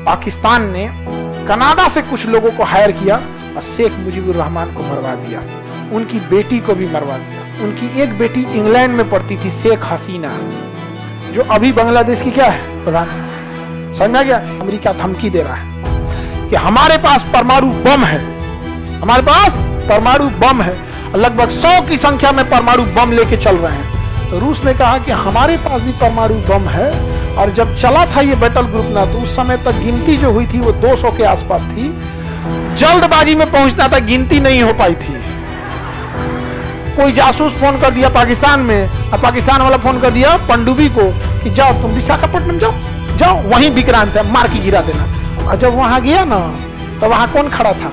पाकिस्तान ने कनाडा से कुछ लोगों को हायर किया और शेख मुजीबुर रहमान को मरवा दिया, उनकी बेटी को भी मरवा दिया। उनकी एक बेटी इंग्लैंड में पढ़ती थी, शेख हसीना, जो अभी बांग्लादेश की क्या है प्रधान, समझ गया। अमेरिका धमकी दे रहा है कि हमारे पास परमाणु बम है, हमारे पास परमाणु बम है, लगभग 100 की संख्या में परमाणु बम लेके चल रहे हैं। तो रूस ने कहा कि हमारे पास भी परमाणु बम है, और जब चला था ये बैटल ग्रुप ना, तो उस समय तक गिनती जो हुई थी वो 200 के आसपास थी। जल्दबाजी में पहुंचना था, गिनती नहीं हो पाई थी। कोई जासूस फोन कर दिया पाकिस्तान में, और पाकिस्तान वाला फोन कर दिया पनडुब्बी को कि जाओ तुम विशाखापट्टनम जाओ, जाओ वहीं विक्रांत है, मार के गिरा देना। और जब वहां गया ना, तो वहां कौन खड़ा था?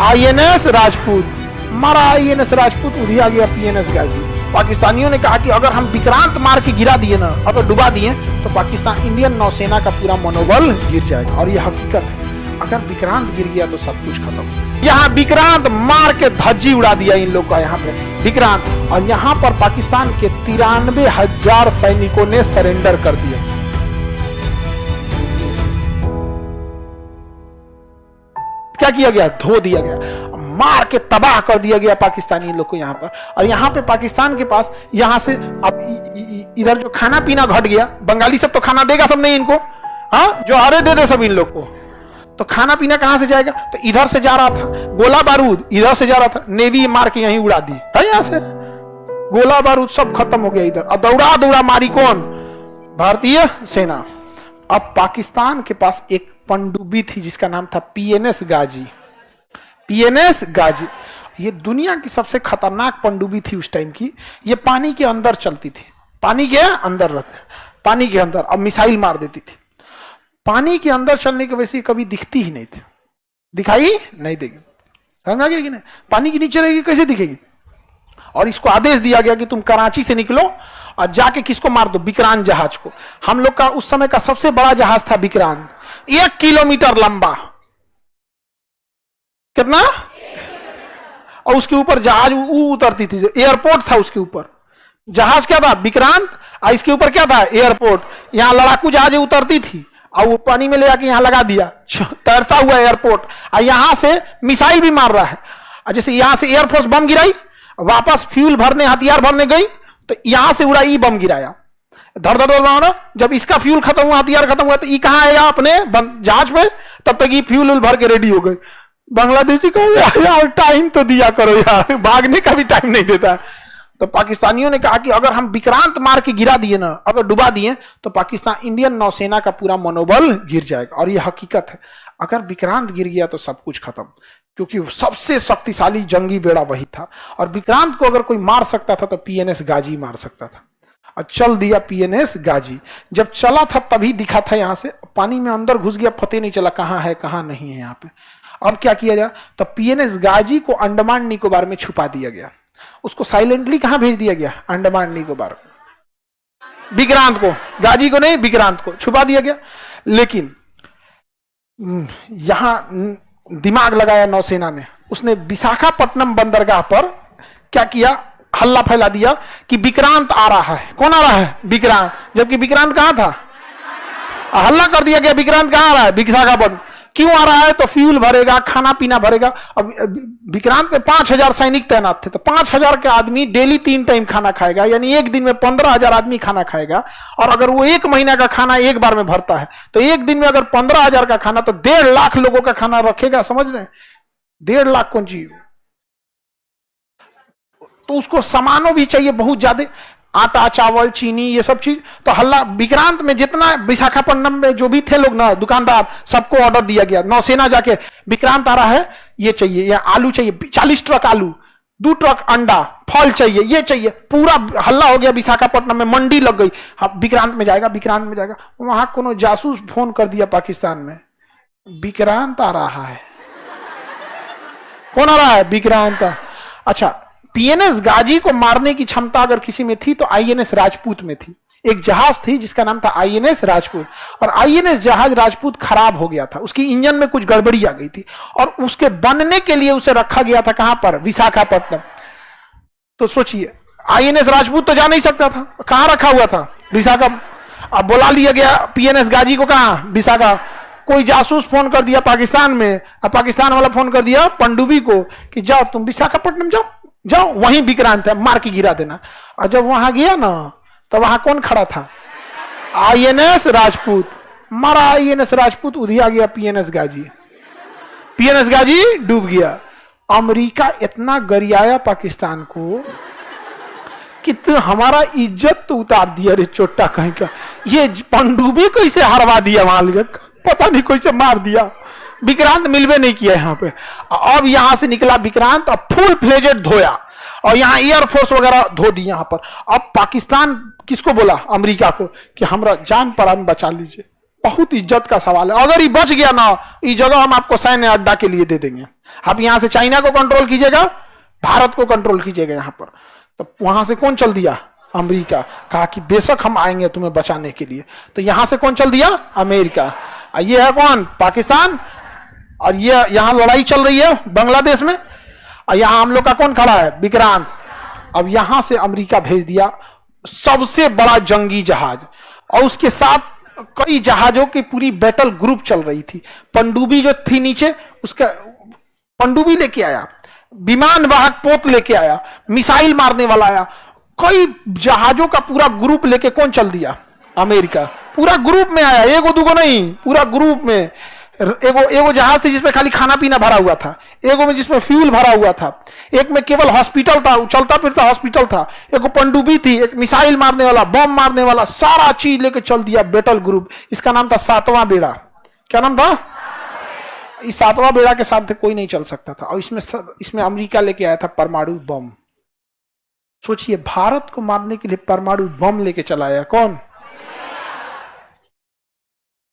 INS राजपूत। मारा INS राजपूत, उधिया गया PNS गाजी। पाकिस्तानियों ने कहा कि अगर हम विक्रांत मार के गिरा दिए ना, अगर डुबा दिए, तो पाकिस्तान इंडियन नौसेना का पूरा मनोबल गिर जाएगा। और यह हकीकत है, अगर विक्रांत गिर गया तो सब कुछ खत्म। यहाँ विक्रांत मार के धज्जी उड़ा दिया इन लोग का, यहाँ पे विक्रांत। और यहाँ पर पाकिस्तान के 93,000 सैनिकों ने सरेंडर कर दिया। क्या किया गया? धो दिया गया, मार के तबाह कर दिया गया पाकिस्तानी लोग को यहाँ पर। और यहाँ पे पाकिस्तान के पास, यहाँ से अब इधर जो खाना पीना घट गया, बंगाली सब तो खाना देगा सब नहीं इनको, हाँ, जो अरे दे दे सब इन लोग को, तो खाना पीना कहां से जाएगा? तो इधर से जा रहा था गोला बारूद, इधर से जा रहा था, नेवी मार के यहीं उड़ा दी है। यहाँ से गोला बारूद सब खत्म हो गया इधर। और दौड़ा दौड़ा मारी कौन? भारतीय सेना। अब पाकिस्तान के पास एक पनडुब्बी थी जिसका नाम था PNS गाजी। PNS गाजी ये दुनिया की सबसे खतरनाक पनडुब्बी थी उस टाइम की। ये पानी के अंदर चलती थी, पानी के अंदर रहते, पानी के अंदर, अब मिसाइल मार देती थी। पानी के अंदर चलने की वजह से कभी दिखती ही नहीं थी, दिखाई नहीं देगी, समझ गया कि नहीं? पानी के नीचे रहेगी, कैसे दिखेगी? और इसको आदेश दिया गया कि तुम कराची से निकलो और जाके किसको मार दो? विक्रांत जहाज को। हम लोग का उस समय का सबसे बड़ा जहाज था विक्रांत, 1 किलोमीटर लंबा। कितना? और उसके ऊपर जहाज उतरती थी, एयरपोर्ट था उसके ऊपर। जहाज क्या था? विक्रांत। और इसके ऊपर क्या था? एयरपोर्ट। यहां लड़ाकू जहाज उतरती थी और वो पानी में ले जाके यहां लगा दिया, तैरता हुआ एयरपोर्ट। और यहां से मिसाइल भी मार रहा है। और जैसे यहां से एयरफोर्स बम गिराई, वापस फ्यूल भरने, हथियार भरने गई, तो यहां से उड़ाई बम गिराया, धड़ धड़ धड़। जब इसका फ्यूल खत्म हुआ, हथियार खत्म हुआ, तो ये कहां आएगा? अपने जहाज पे। तब तक ये फ्यूल भर के रेडी हो गई। बांग्लादेशी को यार टाइम तो दिया करो यार, भागने का भी टाइम नहीं देता। तो पाकिस्तानियों ने कहा कि अगर हम विक्रांत मार के गिरा दिए ना, अगर डुबा दिए, तो पाकिस्तान इंडियन नौसेना का पूरा मनोबल गिर जाएगा। और यह हकीकत है, अगर विक्रांत गिर गया तो सब कुछ खत्म, क्योंकि सबसे शक्तिशाली जंगी बेड़ा वही था। और विक्रांत को अगर कोई मार सकता था तो PNS गाजी मार सकता था। और चल दिया PNS गाजी। जब चला था तभी दिखा था, यहां से पानी में अंदर घुस गया, पता नहीं चला कहां है कहां नहीं है यहाँ पे। अब क्या किया जाए? तो PNS गाजी को अंडमान निकोबार में छुपा दिया गया। उसको साइलेंटली कहां भेज दिया गया? अंडमान निकोबार। विक्रांत को, गाजी को नहीं, विक्रांत को छुपा दिया गया। लेकिन यहां दिमाग लगाया नौसेना ने। उसने विशाखापट्टनम बंदरगाह पर क्या किया? हल्ला फैला दिया कि विक्रांत आ रहा है। कौन आ रहा है? विक्रांत। जबकि विक्रांत कहां था? हल्ला कर दिया गया विक्रांत कहां आ रहा है? विशाखापट्टनम। क्यों आ रहा है? तो फ्यूल भरेगा, खाना पीना भरेगा। अब विक्रांत में 5,000 सैनिक तैनात थे, तो 5,000 के आदमी डेली 3 टाइम खाना खाएगा, यानी एक दिन में 15,000 आदमी खाना खाएगा। और अगर वो 1 महीना का खाना एक बार में भरता है, तो एक दिन में अगर 15,000 का खाना, तो 1.5 लाख लोगों का खाना रखेगा। समझ रहे हैं? 1.5 लाख कौन चीज? तो उसको सामानों भी चाहिए बहुत ज्यादा, आटा, चावल, चीनी, ये सब चीज। तो हल्ला विक्रांत में जितना विशाखापट्टनम में जो भी थे लोग ना, दुकानदार, सबको ऑर्डर दिया गया। नौसेना जाके विक्रांत आ रहा है, ये चाहिए, या आलू चाहिए 40 ट्रक आलू, 2 ट्रक अंडा, फल चाहिए, ये चाहिए। पूरा हल्ला हो गया विशाखापट्टनम में, मंडी लग गई। विक्रांत में जाएगा, विक्रांत में जाएगा। वहां कोनो जासूस फोन कर दिया पाकिस्तान में, विक्रांत आ रहा है। कौन आ रहा है? विक्रांत। अच्छा, PNS गाजी को मारने की क्षमता अगर किसी में थी तो INS राजपूत में थी। एक जहाज थी जिसका नाम था INS राजपूत, और INS जहाज राजपूत खराब हो गया था, उसकी इंजन में कुछ गड़बड़ी आ गई थी, और उसके बनने के लिए उसे रखा गया था कहां पर? विशाखापट्टनम। तो सोचिए, INS राजपूत तो जा नहीं सकता था, कहां रखा हुआ था? विशाखा। अब बुला लिया गया PNS गाजी को, कहां? विशाखा। कोई जासूस फोन कर दिया पाकिस्तान में, और पाकिस्तान वाला फोन कर दिया पनडुब्बी को कि जाओ तुम विशाखापट्टनम जाओ, जाओ वहीं विक्रांत है, मार के गिरा देना। और जब वहां गया ना तो वहां कौन खड़ा था? INS राजपूत। मारा INS राजपूत, उधिया गया PNS गाजी। PNS गाजी डूब गया। अमेरिका इतना गरियाया पाकिस्तान को कि तो हमारा इज्जत तो उतार दिया रे चोट्टा कहीं का। ये पनडुब्बी कैसे हरवा दिया वहां, पता नहीं कैसे मार दिया। विक्रांत मिलवे नहीं किया यहाँ पे। अब यहां से निकला विक्रांत, अब फुल फ्लेजेड धोया, और यहाँ एयरफोर्स वगैरह धो दी यहाँ पर। अब पाकिस्तान किसको बोला? अमेरिका को, कि हमारा जान प्राण बचा लीजिए। बहुत इज्जत का सवाल है। अगर ये बच गया ना, ये जगह हम आपको सैन्य अड्डा के लिए दे देंगे। आप यहां से चाइना को कंट्रोल कीजिएगा, भारत को कंट्रोल कीजिएगा यहां पर। तो वहां से कौन चल दिया? अमेरिका। कहा कि बेशक हम आएंगे तुम्हें बचाने के लिए। तो यहां से कौन चल दिया? अमेरिका। ये है कौन? पाकिस्तान। और ये यहां लड़ाई चल रही है बांग्लादेश में, और यहां हम लोग का कौन खड़ा है? विक्रांत। अब यहां से अमेरिका भेज दिया सबसे बड़ा जंगी जहाज, और उसके साथ कई जहाजों की पूरी बैटल ग्रुप चल रही थी। पनडुब्बी जो थी नीचे, उसका पनडुब्बी लेके आया, विमान वाहक पोत लेके आया, मिसाइल मारने वाला आया, कई जहाजों का पूरा ग्रुप लेके कौन चल दिया? अमेरिका। पूरा ग्रुप में आया, एगो दुगो नहीं, पूरा ग्रुप में। एगो जहाज थी जिसमें खाली खाना पीना भरा हुआ था, एगो में जिसमें फ्यूल भरा हुआ था, एक में केवल हॉस्पिटल था, चलता फिरता हॉस्पिटल था, एगो पनडुब्बी थी, एक मिसाइल मारने वाला, बम मारने वाला, सारा चीज लेके चल दिया बैटल ग्रुप। इसका नाम था सातवां बेड़ा। क्या नाम था? इस सातवां बेड़ा के साथ कोई नहीं चल सकता था। और इसमें अमेरिका लेके आया था परमाणु बम। सोचिए, भारत को मारने के लिए परमाणु बम लेके चला आया कौन?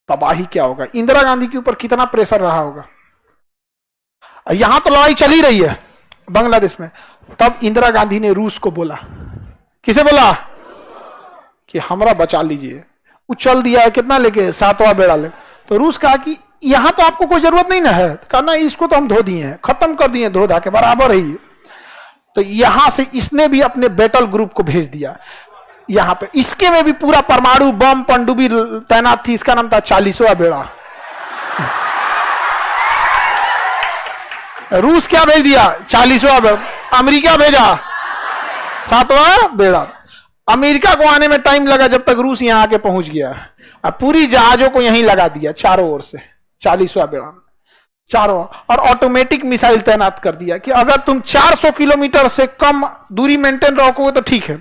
तबाही क्या होगा। इंदिरा गांधी के ऊपर कितना प्रेशर रहा होगा। यहां तो लड़ाई चली रही है बांग्लादेश में, तब इंदिरा गांधी ने रूस को बोला। किसे बोला? कि हमरा बचा लीजिए। वो चल दिया है कितना लेके? सातवां बेड़ा ले। तो रूस कहा कि यहां तो आपको कोई जरूरत नहीं ना है। कहा ना, इसको तो हम धो दिए हैं, खत्म कर दिए, धो धा के बराबर है। तो यहां से इसने भी अपने बैटल ग्रुप को भेज दिया यहां पे। इसके में भी पूरा परमाणु बम पनडुब्बी तैनात थी। इसका नाम था 40वां बेड़ा। रूस क्या भेज दिया? 40वां बेड़ा। अमेरिका भेजा 7वां बेड़ा। अमेरिका को आने में टाइम लगा, जब तक रूस यहां आके पहुंच गया। अब पूरी जहाजों को यहीं लगा दिया चारों ओर से, 40वां बेड़ा चारों, और ऑटोमेटिक मिसाइल तैनात कर दिया कि अगर तुम 400 किलोमीटर से कम दूरी मेंटेन रखोगे तो ठीक है,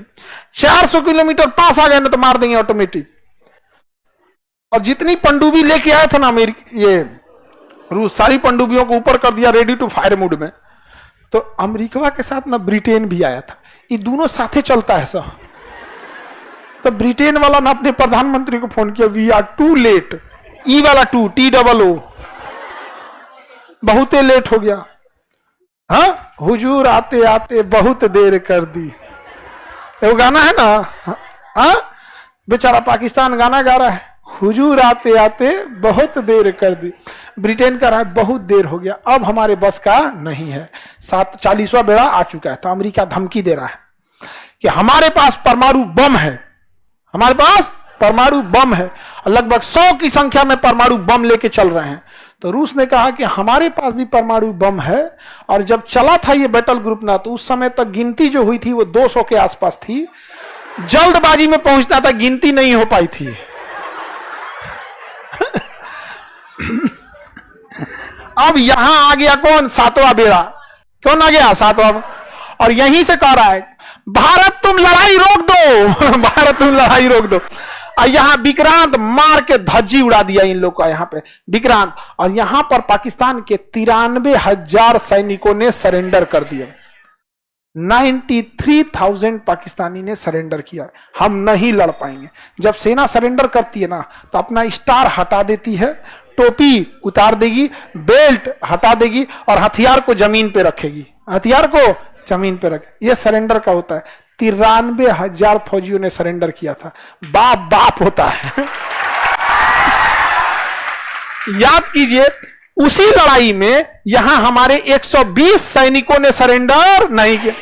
400 किलोमीटर पास आ गए ना तो मार देंगे ऑटोमेटिक। और जितनी पनडुब्बी लेके आया था ना ये रूस, सारी पनडुब्बियों को ऊपर कर दिया रेडी टू फायर मोड में। तो अमेरिका के साथ ना ब्रिटेन भी आया था। ये दोनों साथे चलता है सर। तो ब्रिटेन वाला ना अपने प्रधानमंत्री को फोन किया, वी आर टू लेट। ई वाला टू, TOO, बहुत लेट हो गया। हाँ, हुजूर आते आते बहुत देर कर दी। वो गाना है ना, हाँ, बेचारा पाकिस्तान गाना गा रहा है, हुजूर आते आते बहुत देर कर दी। ब्रिटेन कह रहा है बहुत देर हो गया, अब हमारे बस का नहीं है। 40वां बेड़ा आ चुका है। तो अमेरिका धमकी दे रहा है कि हमारे पास परमाणु बम है, हमारे पास परमाणु बम है, लगभग 100 की संख्या में परमाणु बम लेके चल रहे हैं। तो रूस ने कहा कि हमारे पास भी परमाणु बम है। और जब चला था ये बैटल ग्रुप ना, तो उस समय तक गिनती जो हुई थी वो 200 के आसपास थी। जल्दबाजी में पहुंचना था, गिनती नहीं हो पाई थी। अब यहां आ गया कौन? 7वां बेड़ा। कौन आ गया? 7वां। और यहीं से कह रहा है, भारत तुम लड़ाई रोक दो, भारत तुम लड़ाई रोक दो। और यहां विक्रांत मार के धज्जी उड़ा दिया इन लोग का यहां पे विक्रांत। और यहां पर पाकिस्तान के 93,000 सैनिकों ने सरेंडर कर दिया। 93,000 पाकिस्तानी ने सरेंडर किया। हम नहीं लड़ पाएंगे। जब सेना सरेंडर करती है ना, तो अपना स्टार हटा देती है, टोपी उतार देगी, बेल्ट हटा देगी, और हथियार को जमीन पे रखेगी। हथियार को जमीन पे रखे, यह सरेंडर का होता है। 93,000 फौजियों ने सरेंडर किया था। बाप बाप होता है। याद कीजिए, उसी लड़ाई में यहां हमारे 120 सैनिकों ने सरेंडर नहीं किया।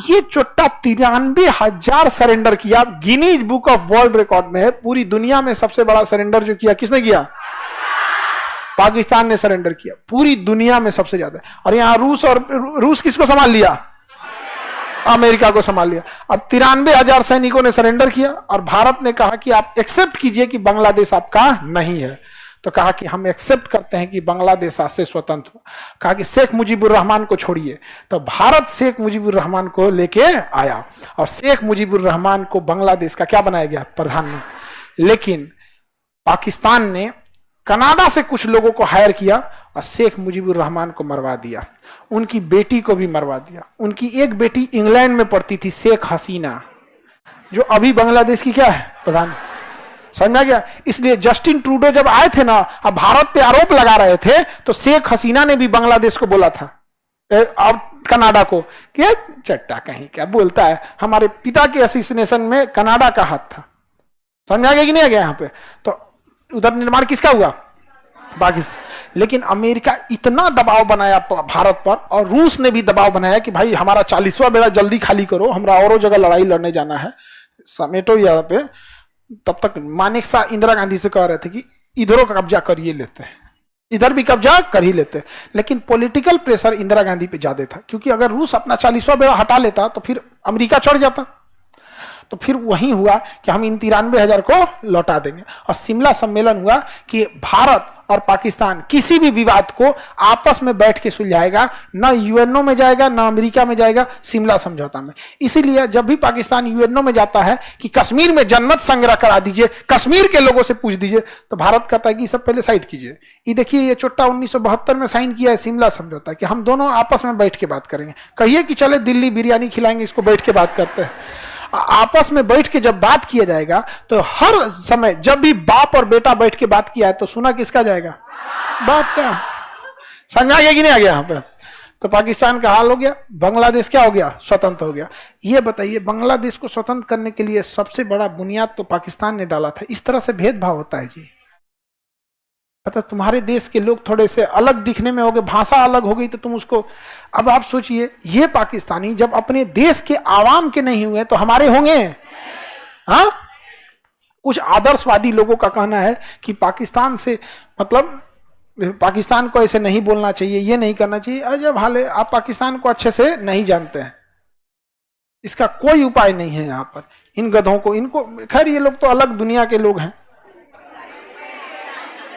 ये चुट्टा 93,000 सरेंडर किया। Guinness book of world record में है। पूरी दुनिया में सबसे बड़ा सरेंडर जो किया, किसने किया? पाकिस्तान ने सरेंडर किया, पूरी दुनिया में सबसे ज्यादा। और यहाँ रूस किसको संभाल लिया? अमेरिका को संभाल लिया। अब 93,000 सैनिकों ने सरेंडर किया और भारत ने कहा कि आप एक्सेप्ट कीजिए कि बांग्लादेश आपका नहीं है। तो कहा कि हम एक्सेप्ट करते हैं कि बांग्लादेश आज से स्वतंत्र हो। कहा कि शेख मुजीबुर रहमान को छोड़िए। तो भारत शेख मुजीबुर रहमान को लेके आया और शेख मुजीबुर रहमान को बांग्लादेश का क्या बनाया गया? प्रधानमंत्री। लेकिन पाकिस्तान ने कनाडा से कुछ लोगों को हायर किया और शेख मुजीबुर रहमान को मरवा दिया, उनकी बेटी को भी मरवा दिया। उनकी एक बेटी इंग्लैंड में पढ़ती थी, शेख हसीना, जो अभी बांग्लादेश की क्या है? प्रधान। समझा गया? इसलिए जस्टिन ट्रूडो जब आए थे ना, अब भारत पे आरोप लगा रहे थे, तो शेख हसीना ने भी बांग्लादेश को बोला था और कनाडा को कि चट्टा कहीं क्या बोलता है, हमारे पिता के असोसिएशन में कनाडा का हाथ था। समझा गया कि नहीं आ गया? यहाँ पे तो उधर निर्माण किसका हुआ? पाकिस्तान। लेकिन अमेरिका इतना दबाव बनाया भारत पर, और रूस ने भी दबाव बनाया कि भाई हमारा 40वां बेड़ा जल्दी खाली करो, हमरा औरों जगह लड़ाई लड़ने जाना है, समेटो यहाँ पे। तब तक मानेक शाह इंदिरा गांधी से कह रहे थे कि इधरों का कब्जा करिए लेते हैं, इधर भी कब्जा कर ही लेते हैं। लेकिन पॉलिटिकल प्रेशर इंदिरा गांधी पे ज्यादा था, क्योंकि अगर रूस अपना 40वां बेड़ा हटा लेता तो फिर अमेरिका चढ़ जाता। तो फिर वही हुआ कि हम इन 93,000 को लौटा देंगे। और शिमला सम्मेलन हुआ कि भारत और पाकिस्तान किसी भी विवाद को आपस में बैठ के सुलझाएगा, ना यूएनओ में जाएगा ना अमेरिका में जाएगा, शिमला समझौता में। इसीलिए जब भी पाकिस्तान यूएनओ में जाता है कि कश्मीर में जन्नत संग्रह करा दीजिए, कश्मीर के लोगों से पूछ दीजिए, तो भारत कहता है कि सब पहले साइड कीजिए। ये देखिए, ये चोट्टा 1972 में साइन किया है शिमला समझौता कि हम दोनों आपस में बैठ के बात करेंगे। कहिए कि चले दिल्ली बिरयानी खिलाएंगे, इसको बैठ के बात करते हैं। आपस में बैठ के जब बात किया जाएगा तो हर समय जब भी बाप और बेटा बैठ के बात किया है तो सुना किसका जाएगा? बाप का। समझा गया कि नहीं आ गया? यहाँ पे तो पाकिस्तान का हाल हो गया, बांग्लादेश क्या हो गया? स्वतंत्र हो गया। ये बताइए, बांग्लादेश को स्वतंत्र करने के लिए सबसे बड़ा बुनियाद तो पाकिस्तान ने डाला था। इस तरह से भेदभाव होता है जी। मतलब तुम्हारे देश के लोग थोड़े से अलग दिखने में हो गए, भाषा अलग हो गई तो तुम उसको। अब आप सोचिए, ये पाकिस्तानी जब अपने देश के आवाम के नहीं हुए तो हमारे होंगे? हाँ, कुछ आदर्शवादी लोगों का कहना है कि पाकिस्तान से मतलब पाकिस्तान को ऐसे नहीं बोलना चाहिए, ये नहीं करना चाहिए। अजब हाल है, आप पाकिस्तान को अच्छे से नहीं जानते हैं। इसका कोई उपाय नहीं है यहाँ पर। इन गधों को, इनको, खैर ये लोग तो अलग दुनिया के लोग हैं,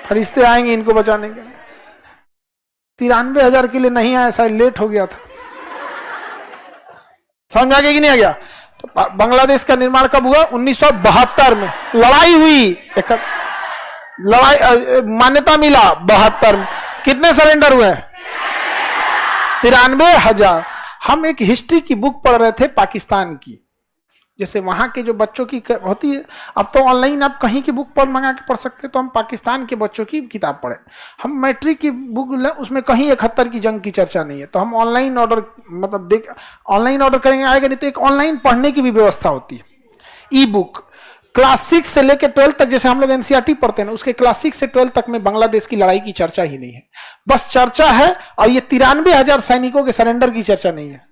फरिश्ते आएंगे इनको बचाने के लिए। 93,000 के लिए नहीं आया, शायद लेट हो गया था। समझ आ गया कि नहीं आ गया? तो बांग्लादेश का निर्माण कब हुआ? 1972 में लड़ाई हुई, लड़ाई मान्यता मिला 72 में। कितने सरेंडर हुए? 93,000। हम एक हिस्ट्री की बुक पढ़ रहे थे पाकिस्तान की, जैसे वहां के जो बच्चों की होती है, अब तो ऑनलाइन आप कहीं की बुक पर मंगा के पढ़ सकते हैं। तो हम पाकिस्तान के बच्चों की किताब पढ़े, हम मैट्रिक की बुक लें, उसमें कहीं 71 की जंग की चर्चा नहीं है। तो हम ऑनलाइन ऑर्डर, मतलब ऑनलाइन ऑर्डर करेंगे, आएगा नहीं तो एक ऑनलाइन पढ़ने की भी व्यवस्था होती है, ई बुक। क्लास 6 से लेकर 12 तक, जैसे हम लोग एनसीईआरटी पढ़ते हैं ना, उसके क्लास 6 से 12 तक में बांग्लादेश की लड़ाई की चर्चा ही नहीं है। बस चर्चा है, और ये 93,000 सैनिकों के सरेंडर की चर्चा नहीं है।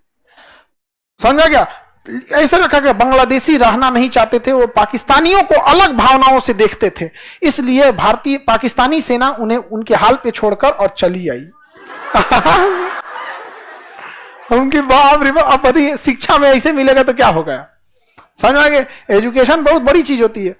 समझा गया? ऐसा रखा गया, बांग्लादेशी रहना नहीं चाहते थे, वो पाकिस्तानियों को अलग भावनाओं से देखते थे, इसलिए भारतीय पाकिस्तानी सेना उन्हें उनके हाल पे छोड़कर और चली आई। उनकी बाप रे बाप, शिक्षा में ऐसे मिलेगा तो क्या होगा? समझ आ गया? एजुकेशन बहुत बड़ी चीज होती है।